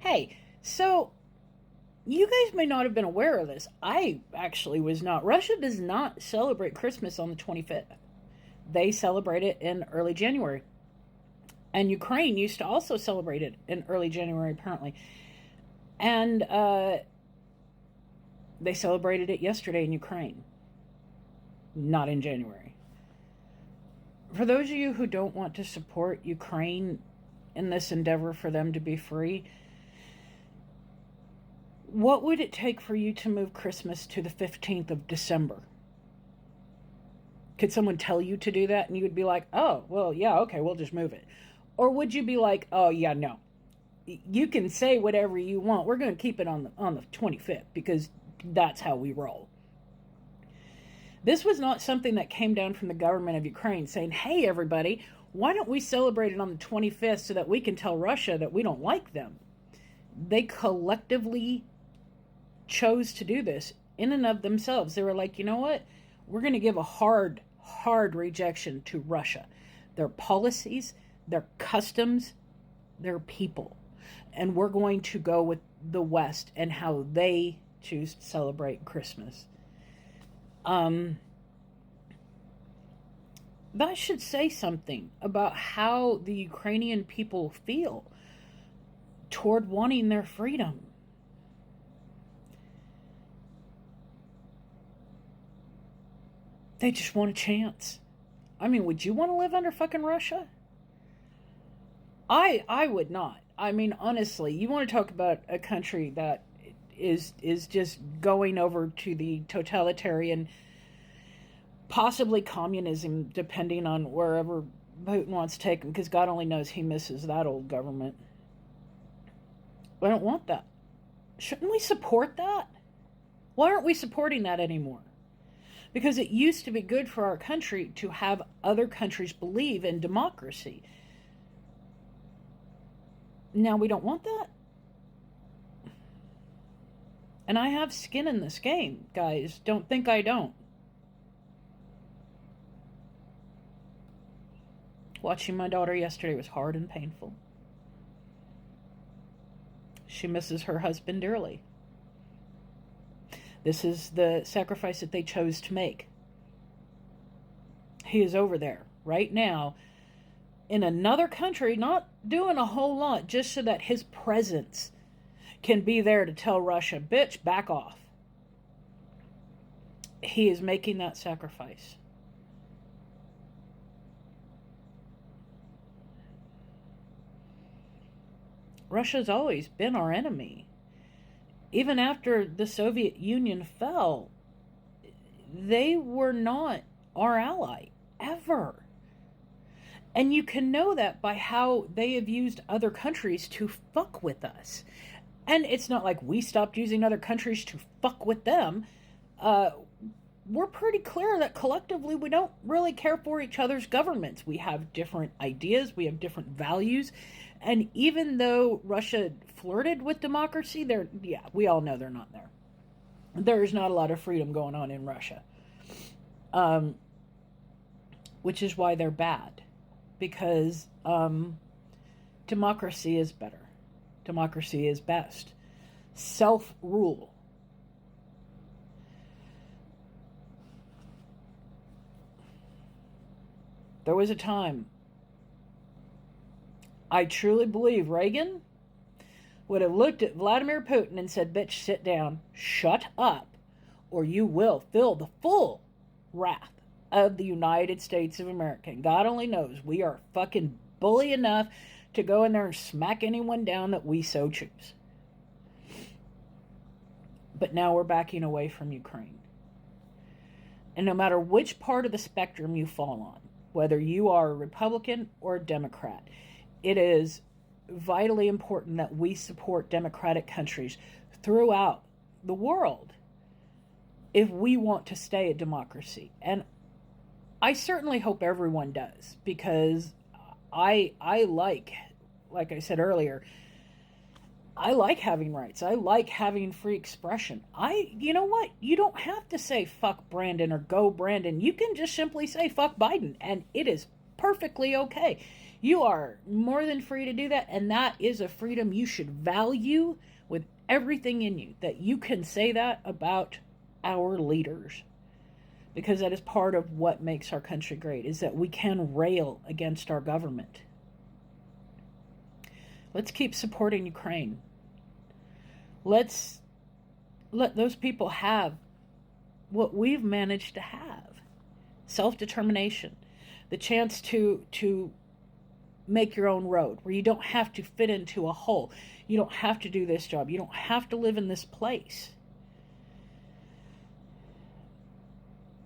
Hey, so you guys may not have been aware of this. I actually was not. Russia does not celebrate Christmas on the 25th. They celebrate it in early January. And Ukraine used to also celebrate it in early January, apparently. And they celebrated it yesterday in Ukraine, not in January. For those of you who don't want to support Ukraine in this endeavor for them to be free, what would it take for you to move Christmas to the 15th of December? Could someone tell you to do that and you would be like, oh, well, yeah, okay, we'll just move it? Or would you be like, oh, yeah, no. You can say whatever you want. We're going to keep it on the 25th because that's how we roll. This was not something that came down from the government of Ukraine saying, hey, everybody, why don't we celebrate it on the 25th so that we can tell Russia that we don't like them? They collectively chose to do this in and of themselves. They were like, you know what? We're going to give a hard rejection to Russia. Their policies, their customs, their people. And we're going to go with the West and how they choose to celebrate Christmas. That should say something about how the Ukrainian people feel toward wanting their freedom. They just want a chance. I mean, would you want to live under fucking Russia? I would not. I mean, honestly, you want to talk about a country that is just going over to the totalitarian, possibly communism, depending on wherever Putin wants to take him, because God only knows he misses that old government. I don't want that. Shouldn't we support that? Why aren't we supporting that anymore? Because it used to be good for our country to have other countries believe in democracy. Now we don't want that. And I have skin in this game, guys. Don't think I don't. Watching my daughter yesterday was hard and painful. She misses her husband dearly. This is the sacrifice that they chose to make. He is over there right now in another country, not doing a whole lot, just so that his presence can be there to tell Russia, bitch, back off. He is making that sacrifice. Russia's always been our enemy. Even after the Soviet Union fell, they were not our ally, ever. And you can know that by how they have used other countries to fuck with us. And it's not like we stopped using other countries to fuck with them. We're pretty clear that collectively we don't really care for each other's governments. We have different ideas, we have different values. And even though Russia flirted with democracy, we all know they're not there. There's not a lot of freedom going on in Russia. Which is why they're bad. Because democracy is better. Democracy is best. Self-rule. There was a time, I truly believe Reagan would have looked at Vladimir Putin and said, bitch, sit down, shut up, or you will feel the full wrath of the United States of America. And God only knows we are fucking bully enough to go in there and smack anyone down that we so choose. But now we're backing away from Ukraine. And no matter which part of the spectrum you fall on, whether you are a Republican or a Democrat, it is vitally important that we support democratic countries throughout the world if we want to stay a democracy. And I certainly hope everyone does, because I like I said earlier, I like having rights. I like having free expression. You know what? You don't have to say fuck Brandon or go Brandon. You can just simply say fuck Biden, and it is perfectly okay. You are more than free to do that, and that is a freedom you should value with everything in you, that you can say that about our leaders, because that is part of what makes our country great, is that we can rail against our government. Let's keep supporting Ukraine. Let's let those people have what we've managed to have. Self-determination. The chance to make your own road, where you don't have to fit into a hole. You don't have to do this job. You don't have to live in this place.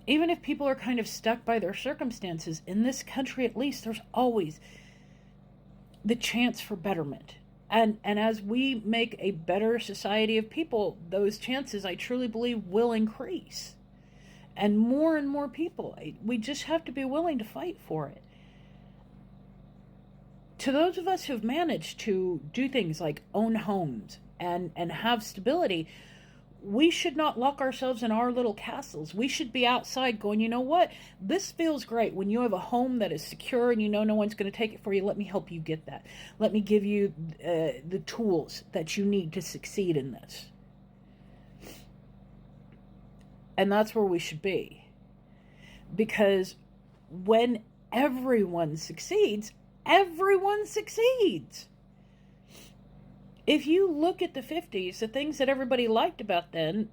Even if people are kind of stuck by their circumstances, in this country at least, there's always the chance for betterment. And as we make a better society of people, those chances, I truly believe, will increase. And more people. We just have to be willing to fight for it. To those of us who've managed to do things like own homes and have stability, we should not lock ourselves in our little castles. We should be outside going, you know what? This feels great. When you have a home that is secure and you know no one's going to take it for you, let me help you get that. Let me give you the tools that you need to succeed in this. And that's where we should be. Because when everyone succeeds, everyone succeeds. If you look at the 50s, the things that everybody liked about then,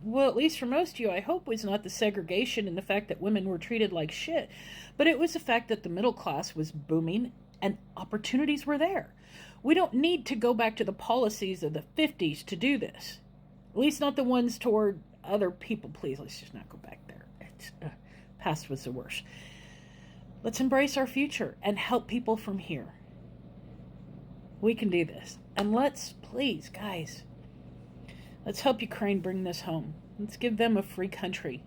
well, at least for most of you, I hope, was not the segregation and the fact that women were treated like shit, but it was the fact that the middle class was booming and opportunities were there. We don't need to go back to the policies of the 50s to do this. At least not the ones toward other people. Please, let's just not go back there. Past was the worst. Let's embrace our future and help people from here. We can do this. And let's, please, guys, let's help Ukraine bring this home. Let's give them a free country.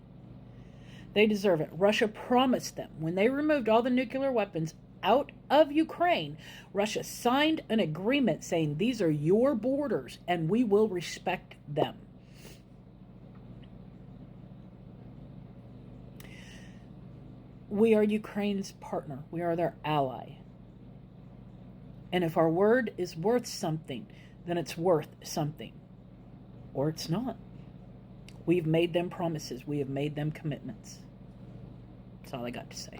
They deserve it. Russia promised them, when they removed all the nuclear weapons out of Ukraine, Russia signed an agreement saying these are your borders and we will respect them. We are Ukraine's partner. We are their ally. And if our word is worth something, then it's worth something. Or it's not. We've made them promises. We have made them commitments. That's all I got to say.